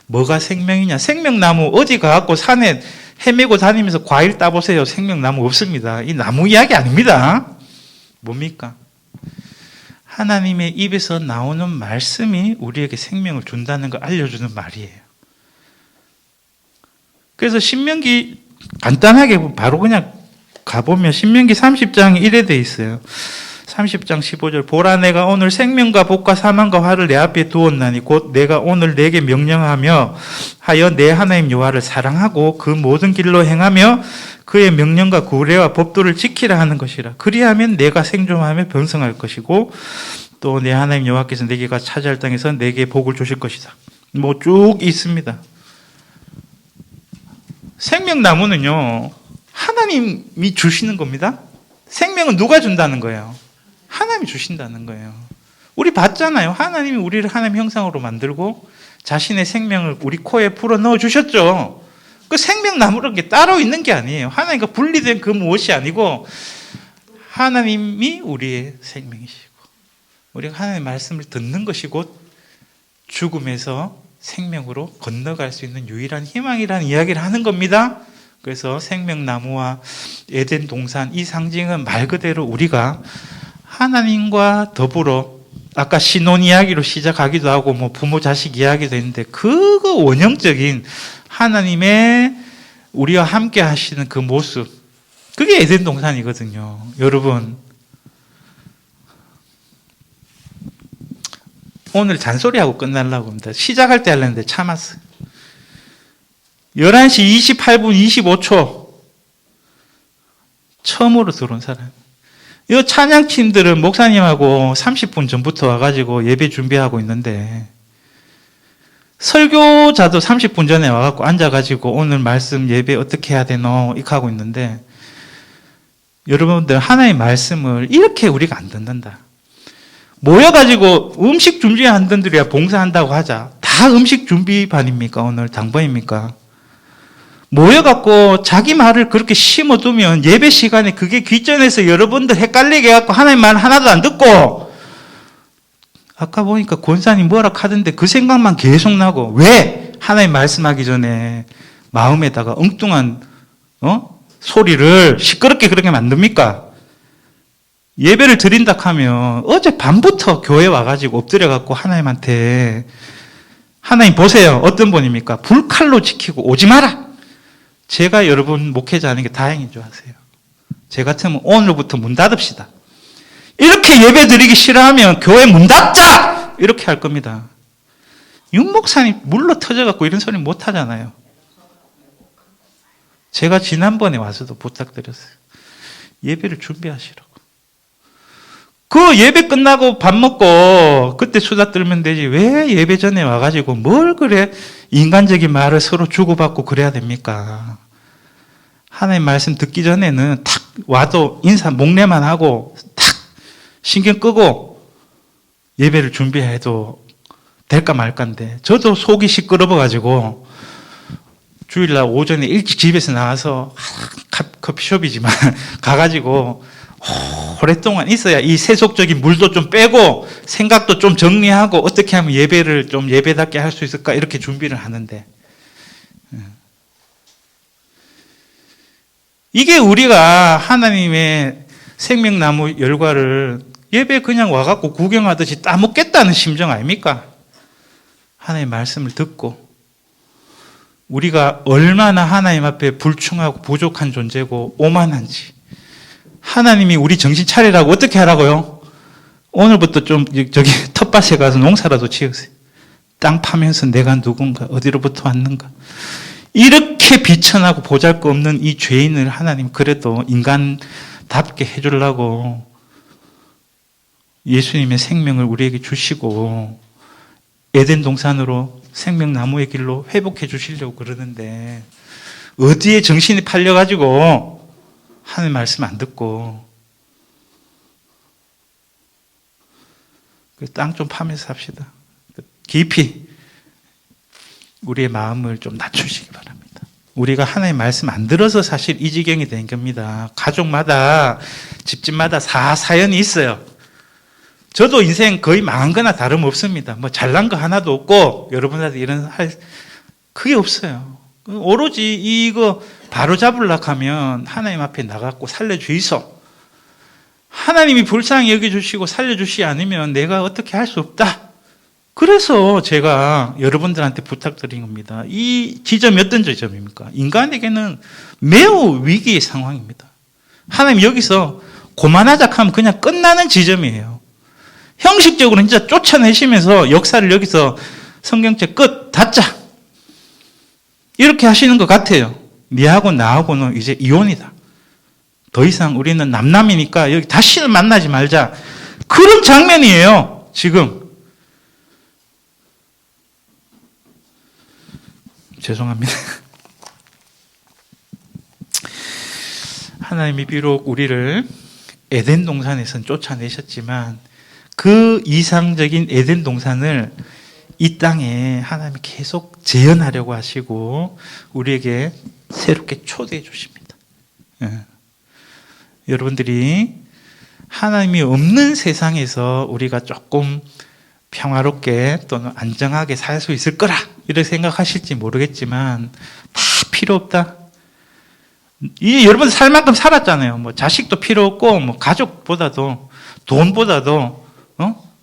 뭐가 생명이냐? 생명나무 어디 가갖고 산에 헤매고 다니면서 과일 따보세요. 생명나무 없습니다. 이 나무 이야기 아닙니다. 뭡니까? 하나님의 입에서 나오는 말씀이 우리에게 생명을 준다는 걸 알려주는 말이에요. 그래서 신명기 간단하게 바로 그냥 가보면 신명기 30장 1에 돼 있어요. 30장 15절 보라 내가 오늘 생명과 복과 사망과 화를 내 앞에 두었나니 곧 내가 오늘 내게 명령하며 하여 내 하나님 여호와를 사랑하고 그 모든 길로 행하며 그의 명령과 구례와 법도를 지키라 하는 것이라. 그리하면 내가 생존하며 번성할 것이고 또 내 하나님 여호와께서 내게가 차지할 땅에서 내게 복을 주실 것이다. 뭐 쭉 있습니다. 생명나무는요 하나님이 주시는 겁니다. 생명은 누가 준다는 거예요? 하나님이 주신다는 거예요. 우리 봤잖아요. 하나님이 우리를 하나님 형상으로 만들고 자신의 생명을 우리 코에 풀어 넣어 주셨죠. 그 생명나무라는 게 따로 있는 게 아니에요. 하나님과 분리된 그 무엇이 아니고 하나님이 우리의 생명이시고 우리가 하나님의 말씀을 듣는 것이 곧 죽음에서 생명으로 건너갈 수 있는 유일한 희망이라는 이야기를 하는 겁니다. 그래서 생명나무와 에덴 동산 이 상징은 말 그대로 우리가 하나님과 더불어 아까 신혼 이야기로 시작하기도 하고 뭐 부모 자식 이야기도 했는데 그거 원형적인 하나님의 우리와 함께 하시는 그 모습 그게 에덴 동산이거든요. 여러분 오늘 잔소리하고 끝나려고 합니다. 시작할 때 하려는데 참았어요. 11시 28분 25초 처음으로 들어온 사람. 이 찬양팀들은 목사님하고 30분 전부터 와가지고 예배 준비하고 있는데 설교자도 30분 전에 와갖고 앉아가지고 오늘 말씀 예배 어떻게 해야 되노 이렇게 하고 있는데 여러분들 하나님의 말씀을 이렇게 우리가 안 듣는다. 모여가지고 음식 준비하는 분들이야 봉사한다고 하자. 다 음식 준비반입니까? 오늘 당번입니까? 모여갖고 자기 말을 그렇게 심어두면 예배 시간에 그게 귀전해서 여러분들 헷갈리게 해갖고 하나님 말 하나도 안 듣고, 아까 보니까 권사님 뭐라 하던데 그 생각만 계속 나고, 왜 하나님 말씀하기 전에 마음에다가 엉뚱한 소리를 시끄럽게 그렇게 만듭니까? 예배를 드린다 하면 어제 밤부터 교회 와가지고 엎드려갖고 하나님한테, 하나님 보세요. 어떤 분입니까? 불칼로 지키고 오지 마라. 제가 여러분 목회자 하는 게 다행인 줄 아세요. 제 같으면 오늘부터 문 닫읍시다. 이렇게 예배 드리기 싫어하면 교회 문 닫자! 이렇게 할 겁니다. 윤 목사님 물러 터져갖고 이런 소리 못 하잖아요. 제가 지난번에 와서도 부탁드렸어요. 예배를 준비하시라고. 그 예배 끝나고 밥 먹고 그때 수다 떨면 되지. 왜 예배 전에 와가지고 뭘 그래 인간적인 말을 서로 주고받고 그래야 됩니까? 하나님 말씀 듣기 전에는 탁 와도 인사 목례만 하고 탁 신경 끄고 예배를 준비해도 될까 말까인데, 저도 속이 시끄러워가지고 주일날 오전에 일찍 집에서 나와서 커피숍이지만 가가지고 오랫동안 있어야 이 세속적인 물도 좀 빼고 생각도 좀 정리하고 어떻게 하면 예배를 좀 예배답게 할 수 있을까 이렇게 준비를 하는데, 이게 우리가 하나님의 생명나무 열과를 예배 그냥 와갖고 구경하듯이 따먹겠다는 심정 아닙니까? 하나님의 말씀을 듣고 우리가 얼마나 하나님 앞에 불충하고 부족한 존재고 오만한지, 하나님이 우리 정신 차리라고 어떻게 하라고요? 오늘부터 좀 저기 텃밭에 가서 농사라도 지으세요. 땅 파면서 내가 누군가, 어디로부터 왔는가. 이렇게 비천하고 보잘것없는 이 죄인을 하나님 그래도 인간답게 해주려고 예수님의 생명을 우리에게 주시고 에덴 동산으로 생명나무의 길로 회복해 주시려고 그러는데, 어디에 정신이 팔려가지고 하나님 말씀 안 듣고 땅 좀 파면서 삽시다. 깊이 우리의 마음을 좀 낮추시기 바랍니다. 우리가 하나님 말씀 안 들어서 사실 이 지경이 된 겁니다. 가족마다 집집마다 사연이 있어요. 저도 인생 거의 망한 거나 다름없습니다. 뭐 잘난 거 하나도 없고 여러분한테 이런 그게 없어요. 오로지 이거 바로 잡으려고 하면 하나님 앞에 나가고 살려주이소. 하나님이 불쌍히 여겨주시고 살려주시지 않으면 내가 어떻게 할 수 없다. 그래서 제가 여러분들한테 부탁드린 겁니다. 이 지점이 어떤 지점입니까? 인간에게는 매우 위기의 상황입니다. 하나님 여기서 고만하자 하면 그냥 끝나는 지점이에요. 형식적으로 진짜 쫓아내시면서 역사를 여기서 성경책 끝 닫자 이렇게 하시는 것 같아요. 니하고 나하고는 이제 이혼이다. 더 이상 우리는 남남이니까 여기 다시는 만나지 말자. 그런 장면이에요. 지금. 죄송합니다. 하나님이 비록 우리를 에덴 동산에선 쫓아내셨지만 그 이상적인 에덴 동산을 이 땅에 하나님이 계속 재현하려고 하시고 우리에게 새롭게 초대해 주십니다. 여러분들이 하나님이 없는 세상에서 우리가 조금 평화롭게 또는 안정하게 살 수 있을 거라 이렇게 생각하실지 모르겠지만 다 필요 없다. 이제 여러분 살 만큼 살았잖아요. 뭐 자식도 필요 없고 뭐 가족보다도 돈보다도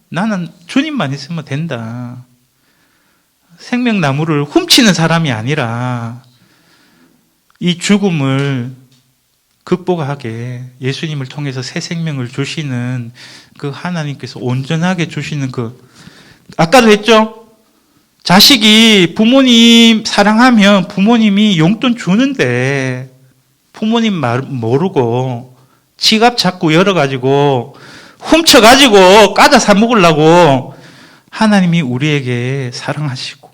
나는 주님만 있으면 된다. 생명나무를 훔치는 사람이 아니라 이 죽음을 극복하게 예수님을 통해서 새 생명을 주시는 그 하나님께서 온전하게 주시는 아까도 했죠? 자식이 부모님 사랑하면 부모님이 용돈 주는데 부모님 말 모르고 지갑 자꾸 열어가지고 훔쳐가지고 까자 사 먹으려고 하나님이 우리에게 사랑하시고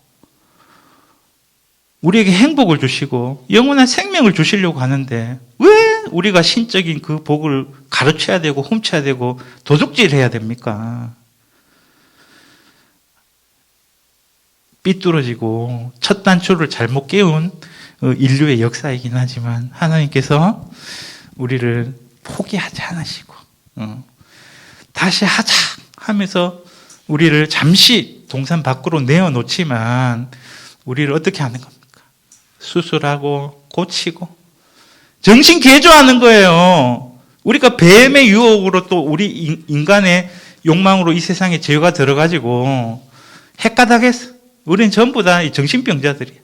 우리에게 행복을 주시고 영원한 생명을 주시려고 하는데 왜 우리가 신적인 그 복을 가르쳐야 되고 훔쳐야 되고 도둑질해야 됩니까? 삐뚤어지고 첫 단추를 잘못 깨운 인류의 역사이긴 하지만 하나님께서 우리를 포기하지 않으시고 다시 하자 하면서 우리를 잠시 동산 밖으로 내어놓지만 우리를 어떻게 하는 겁니까? 수술하고 고치고 정신 개조하는 거예요. 우리가 뱀의 유혹으로 또 우리 인간의 욕망으로 이 세상에 죄가 들어가지고 헷가닥했어. 우리는 전부 다 정신병자들이야.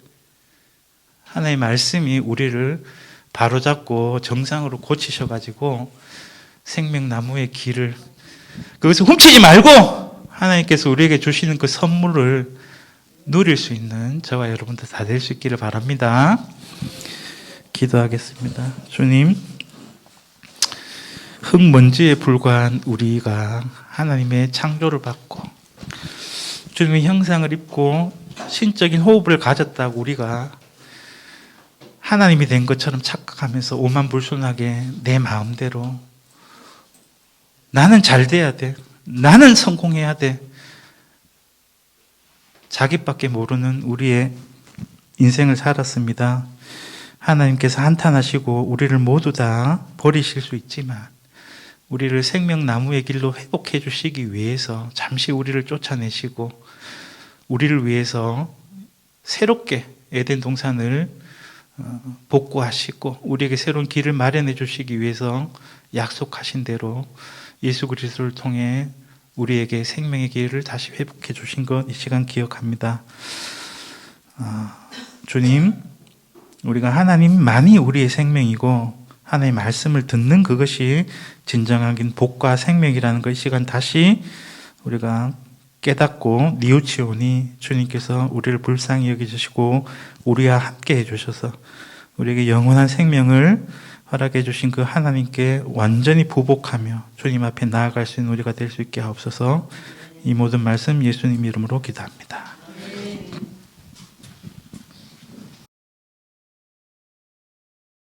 하나님의 말씀이 우리를 바로잡고 정상으로 고치셔가지고 생명나무의 길을 그것을 훔치지 말고 하나님께서 우리에게 주시는 그 선물을 누릴 수 있는 저와 여러분들 다 될 수 있기를 바랍니다. 기도하겠습니다. 주님, 흙먼지에 불과한 우리가 하나님의 창조를 받고 주님의 형상을 입고 신적인 호흡을 가졌다고 우리가 하나님이 된 것처럼 착각하면서 오만불손하게 내 마음대로 나는 잘 돼야 돼. 나는 성공해야 돼. 자기밖에 모르는 우리의 인생을 살았습니다. 하나님께서 한탄하시고 우리를 모두 다 버리실 수 있지만 우리를 생명나무의 길로 회복해 주시기 위해서 잠시 우리를 쫓아내시고 우리를 위해서 새롭게 에덴 동산을 복구하시고 우리에게 새로운 길을 마련해 주시기 위해서 약속하신 대로 예수 그리스도를 통해 우리에게 생명의 길을 다시 회복해 주신 것 이 시간 기억합니다. 주님, 우리가 하나님만이 우리의 생명이고 하나님의 말씀을 듣는 그것이 진정한 복과 생명이라는 것 이 시간 다시 우리가 깨닫고 뉘우치오니 주님께서 우리를 불쌍히 여겨주시고 우리와 함께 해주셔서 우리에게 영원한 생명을 허락해 주신 그 하나님께 완전히 부복하며 주님 앞에 나아갈 수 있는 우리가 될 수 있게 하옵소서. 이 모든 말씀 예수님 이름으로 기도합니다.